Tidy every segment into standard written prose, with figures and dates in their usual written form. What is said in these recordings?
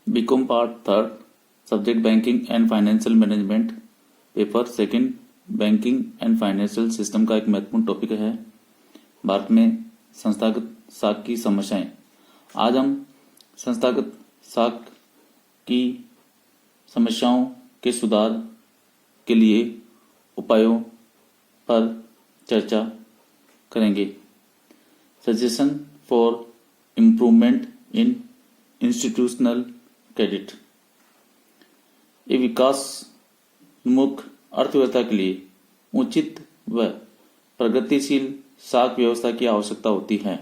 BCom part third, subject banking and financial management, paper second, banking and financial system का एक महत्वपूर्ण topic है भारत में संस्थागत साख की समस्याएं। आज हम संस्थागत साख की समस्याओं के सुधार के लिए उपायों पर चर्चा करेंगे। Suggestion for improvement in institutional credit. ये विकासोन्मुख अर्थव्यवस्था के लिए उचित व प्रगतिशील साख व्यवस्था की आवश्यकता होती है।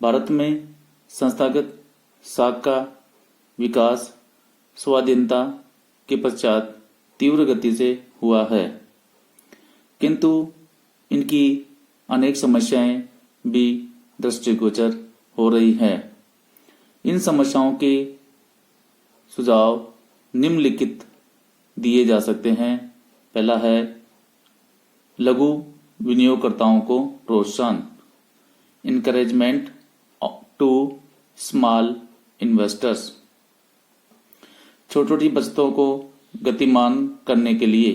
भारत में संस्थागत साख का विकास स्वाधीनता के पश्चात तीव्र गति से हुआ है, किंतु इनकी अनेक समस्याएं भी दृष्टिगोचर हो रही है। इन समस्याओं के सुझाव निम्नलिखित दिए जा सकते हैं। पहला है लघु विनियोगकर्ताओं को प्रोत्साहन, इनकरेजमेंट टू स्मॉल इन्वेस्टर्स। छोटी छोटी बचतों को गतिमान करने के लिए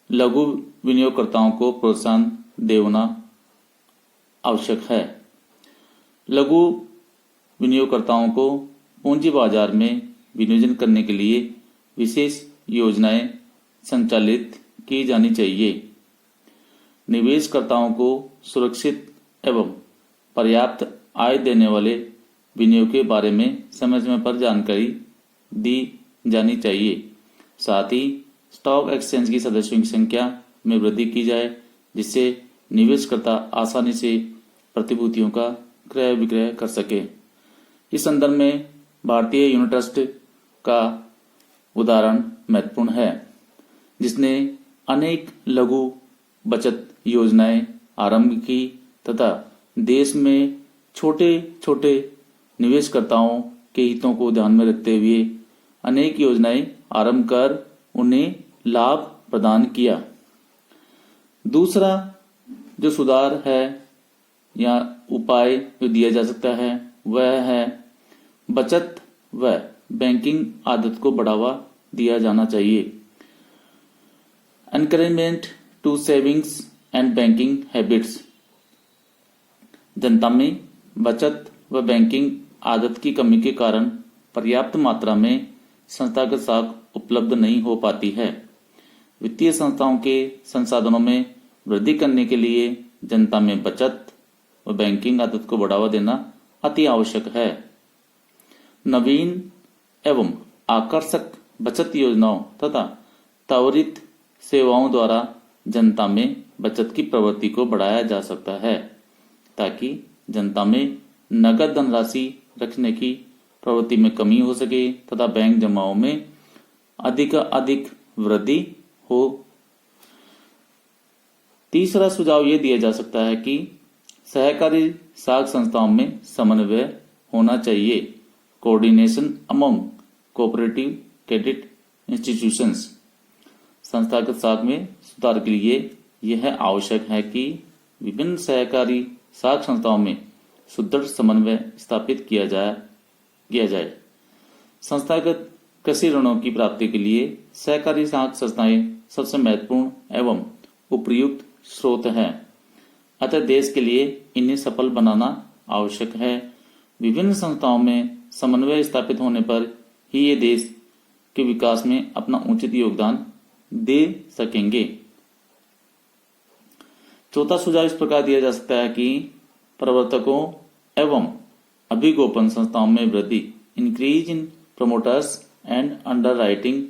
लघु विनियोगकर्ताओं को प्रोत्साहन देना आवश्यक है। लघु विनियोगकर्ताओं को पूंजी बाजार में विनियोजन करने के लिए विशेष योजनाएं संचालित की जानी चाहिए। निवेशकर्ताओं को सुरक्षित एवं पर्याप्त आय देने वाले विनियोग के बारे में समय समय पर जानकारी दी जानी चाहिए। साथ ही स्टॉक एक्सचेंज की सदस्यों की संख्या में वृद्धि की जाए, जिससे निवेशकर्ता आसानी से प्रतिभूतियों का क्रय विक्रय कर सके। इस संदर्भ में भारतीय यूनिट ट्रस्ट का उदाहरण महत्वपूर्ण है, जिसने अनेक लघु बचत योजनाएं आरंभ की तथा देश में छोटे छोटे निवेशकर्ताओं के हितों को ध्यान में रखते हुए अनेक योजनाएं आरंभ कर उन्हें लाभ प्रदान किया। दूसरा जो सुधार है या उपाय जो दिया जा सकता है वह है बचत व बैंकिंग आदत को बढ़ावा दिया जाना चाहिए। Encouragement to savings and banking habits. जनता में बचत व बैंकिंग आदत की कमी के कारण पर्याप्त मात्रा में संस्थागत साख उपलब्ध नहीं हो पाती है। वित्तीय संस्थाओं के संसाधनों में वृद्धि करने के लिए जनता में बचत व बैंकिंग आदत को बढ़ावा देना अति आवश्यक है। नवीन एवं आकर्षक बचत योजनाओं तथा त्वरित सेवाओं द्वारा जनता में बचत की प्रवृत्ति को बढ़ाया जा सकता है, ताकि जनता में नगद धनराशि रखने की प्रवृत्ति में कमी हो सके तथा बैंक जमाओं में अधिक वृद्धि हो। तीसरा सुझाव यह दिया जा सकता है कि सहकारी साख संस्थाओं में समन्वय होना चाहिए। Coordination among cooperative credit institutions. संस्थागत साख में सुधार के लिए यह आवश्यक है कि विभिन्न सहकारी साख संस्थाओं में सुदृढ़ समन्वय स्थापित किया जाए। संस्थागत कृषि ऋणों की प्राप्ति के लिए सहकारी साख संस्थाएं सबसे महत्वपूर्ण एवं उपयुक्त स्रोत है, अतः देश के लिए इन्हें सफल बनाना आवश्यक है। विभिन्न संस्थाओं में समन्वय स्थापित होने पर ही ये देश के विकास में अपना उचित योगदान दे सकेंगे। चौथा सुझाव इस प्रकार दिया जा सकता है कि प्रवर्तकों एवं अभिगोपन संस्थाओं में वृद्धि, increase in promoters and underwriting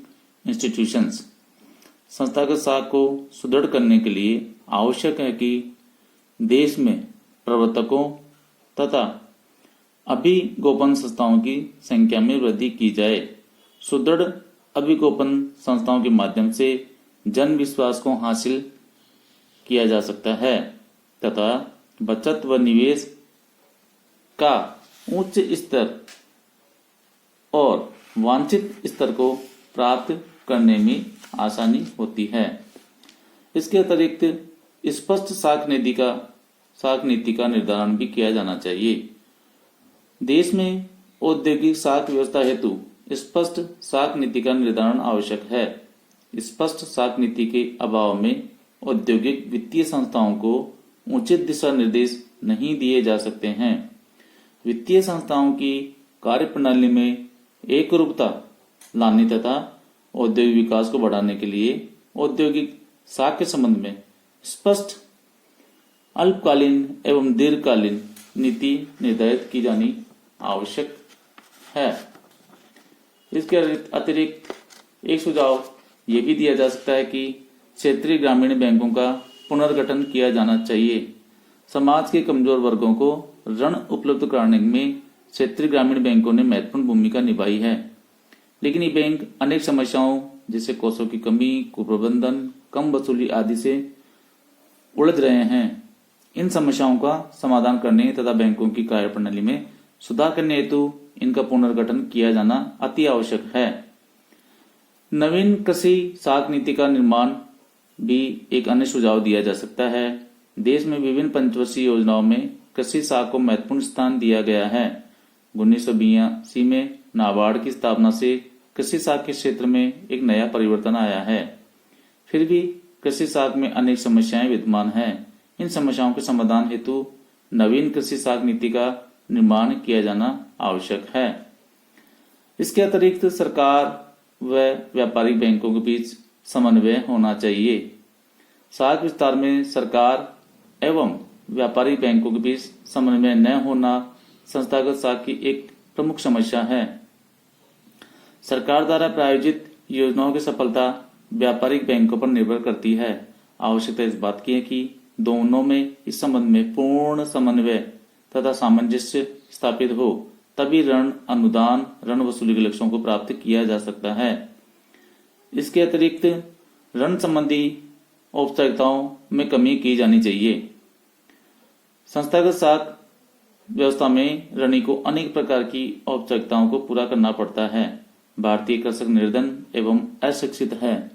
institutions. संस्थागत साख को सुदृढ़ करने के लिए आवश्यक है कि देश में प्रवर्तकों तथा अभिगोपन संस्थाओं की संख्या में वृद्धि की जाए। सुदृढ़ अभिगोपन संस्थाओं के माध्यम से जन विश्वास को हासिल किया जा सकता है तथा बचत व निवेश का उच्च स्तर और वांछित स्तर को प्राप्त करने में आसानी होती है। इसके अतिरिक्त स्पष्ट साख नीति का निर्धारण भी किया जाना चाहिए। देश में औद्योगिक साख व्यवस्था हेतु स्पष्ट साख नीति का निर्धारण आवश्यक है। स्पष्ट साख नीति के अभाव में औद्योगिक वित्तीय संस्थाओं को उचित दिशा निर्देश नहीं दिए जा सकते हैं। वित्तीय संस्थाओं की कार्यप्रणाली में एकरूपता लाने तथा औद्योगिक विकास को बढ़ाने के लिए औद्योगिक साख के संबंध में स्पष्ट अल्पकालीन एवं दीर्घकालीन नीति निर्धारित की जानी आवश्यक है। इसके अतिरिक्त एक सुझाव ये भी दिया जा सकता है कि क्षेत्रीय ग्रामीण बैंकों का पुनर्गठन किया जाना चाहिए। समाज के कमजोर वर्गों को ऋण उपलब्ध कराने में क्षेत्रीय ग्रामीण बैंकों ने महत्वपूर्ण भूमिका निभाई है, लेकिन ये बैंक अनेक समस्याओं जैसे कोषों की कमी, कुप्रबंधन, कम वसूली आदि से उलझ रहे हैं। इन समस्याओं का समाधान करने तथा बैंकों की कार्यप्रणाली में सुधार करने हेतु इनका पुनर्गठन किया जाना अति आवश्यक है। नवीन कृषि साख नीति का निर्माण भी एक अन्य सुझाव दिया जा सकता है। देश में विभिन्न पंचवर्षीय योजनाओं में कृषि साख को महत्वपूर्ण स्थान दिया गया है। 1982 में नाबार्ड की स्थापना से कृषि साख के क्षेत्र में एक नया परिवर्तन आया है। फिर भी कृषि साख में अनेक समस्याएं विद्यमान हैं। इन समस्याओं के समाधान हेतु नवीन कृषि साख नीति का निर्माण किया जाना आवश्यक है। इसके अतिरिक्त सरकार व व्यापारिक बैंकों के बीच समन्वय होना चाहिए। साख विस्तार में सरकार एवं व्यापारिक बैंकों के बीच समन्वय न होना संस्थागत साख की एक प्रमुख समस्या है। सरकार द्वारा प्रायोजित योजनाओं की सफलता व्यापारिक बैंकों पर निर्भर करती है। आवश्यकता इस बात की है कि दोनों में इस संबंध में पूर्ण समन्वय तथा सामंजस्य स्थापित हो, तभी ऋण अनुदान ऋण वसूली के लक्ष्यों को प्राप्त किया जा सकता है। इसके अतिरिक्त ऋण संबंधी औपचारिकताओं में कमी की जानी चाहिए। संस्थागत साख व्यवस्था में ऋणी को अनेक प्रकार की औपचारिकताओं को पूरा करना पड़ता है। भारतीय कृषक निर्धन एवं अशिक्षित है,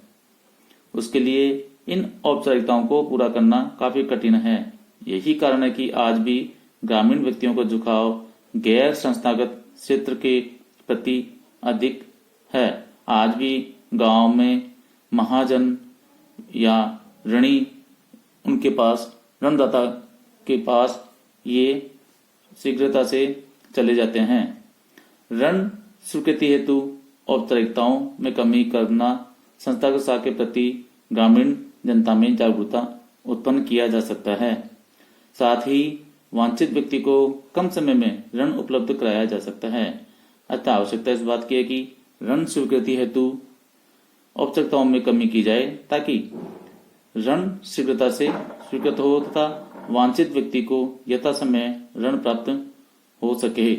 उसके लिए इन औपचारिकताओं को पूरा करना काफी कठिन है। यही कारण है कि आज भी ग्रामीण व्यक्तियों का झुकाव गैर संस्थागत क्षेत्र के प्रति अधिक है। आज भी गांव में महाजन या ऋणी उनके पास ऋणदाता के पास ये शीघ्रता से चले जाते हैं। ऋण स्वीकृति हेतु औपचारिकताओं में कमी करना संस्थागत साख के प्रति ग्रामीण जनता में जागरूकता उत्पन्न किया जा सकता है। साथ ही वांछित व्यक्ति को कम समय में ऋण उपलब्ध कराया जा सकता है। अतः आवश्यकता इस बात की है कि ऋण स्वीकृति हेतु औपचारिकताओं में कमी की जाए ताकि ऋण शीघ्रता से स्वीकृत हो तथा वांछित व्यक्ति को यथा समय ऋण प्राप्त हो सके।